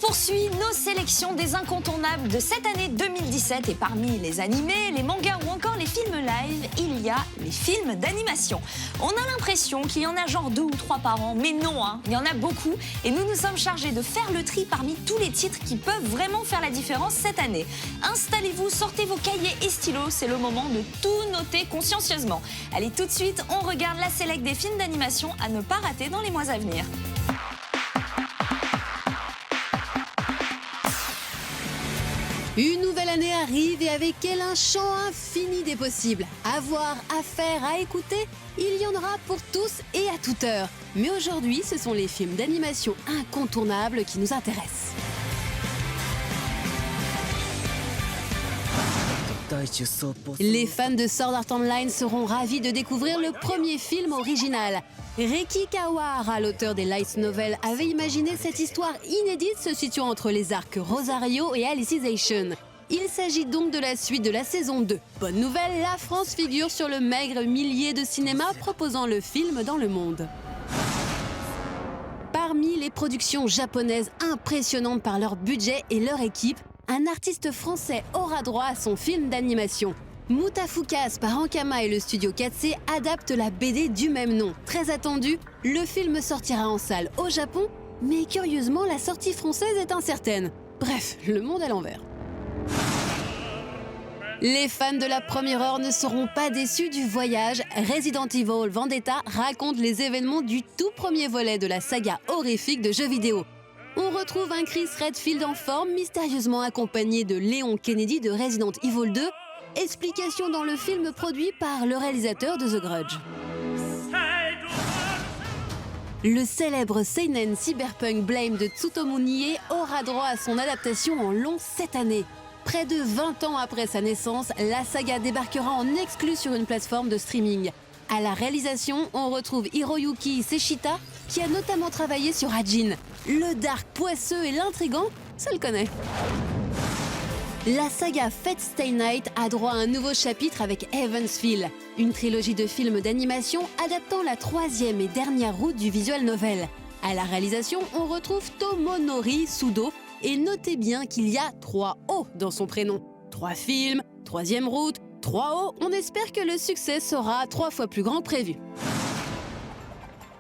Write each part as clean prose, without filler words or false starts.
poursuit nos sélections des incontournables de cette année 2017 et parmi les animés, les mangas ou encore les films live, il y a les films d'animation. On a l'impression qu'il y en a genre 2 ou 3 par an, mais non, il y en a beaucoup et nous nous sommes chargés de faire le tri parmi tous les titres qui peuvent vraiment faire la différence cette année. Installez-vous, sortez vos cahiers et stylos, c'est le moment de tout noter consciencieusement. Allez, tout de suite, on regarde la sélection des films d'animation à ne pas rater dans les mois à venir. Une nouvelle année arrive et avec elle un champ infini des possibles. À voir, à faire, à écouter, il y en aura pour tous et à toute heure. Mais aujourd'hui, ce sont les films d'animation incontournables qui nous intéressent. Les fans de Sword Art Online seront ravis de découvrir le premier film original. Reiki Kawahara, l'auteur des light novels, avait imaginé cette histoire inédite se situant entre les arcs Rosario et Alicization. Il s'agit donc de la suite de la saison 2. Bonne nouvelle, la France figure sur le maigre millier de cinéma proposant le film dans le monde. Parmi les productions japonaises impressionnantes par leur budget et leur équipe, un artiste français aura droit à son film d'animation. Mutafukas par Ankama et le studio Katsé adaptent la BD du même nom. Très attendu, le film sortira en salle au Japon, mais curieusement, la sortie française est incertaine. Bref, le monde à l'envers. Les fans de la première heure ne seront pas déçus du voyage. Resident Evil Vendetta raconte les événements du tout premier volet de la saga horrifique de jeux vidéo. On retrouve un Chris Redfield en forme, mystérieusement accompagné de Léon Kennedy de Resident Evil 2. Explication dans le film produit par le réalisateur de The Grudge. Le célèbre seinen cyberpunk Blame de Tsutomu Nie aura droit à son adaptation en long cette année. Près de 20 ans après sa naissance, la saga débarquera en exclu sur une plateforme de streaming. À la réalisation, on retrouve Hiroyuki Seshita, qui a notamment travaillé sur Hajin. Le dark poisseux et l'intrigant, ça le connaît. La saga Fate Stay Night a droit à un nouveau chapitre avec Evansville, une trilogie de films d'animation adaptant la 3e et dernière route du visual novel. À la réalisation, on retrouve Tomonori Sudo, et notez bien qu'il y a 3 O dans son prénom. 3 films, 3e route, 3 O, on espère que le succès sera 3 fois plus grand que prévu.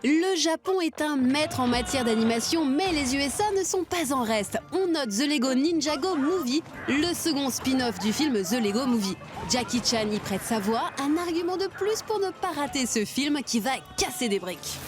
Le Japon est un maître en matière d'animation, mais les USA ne sont pas en reste. On note The Lego Ninjago Movie, le second spin-off du film The Lego Movie. Jackie Chan y prête sa voix, un argument de plus pour ne pas rater ce film qui va casser des briques.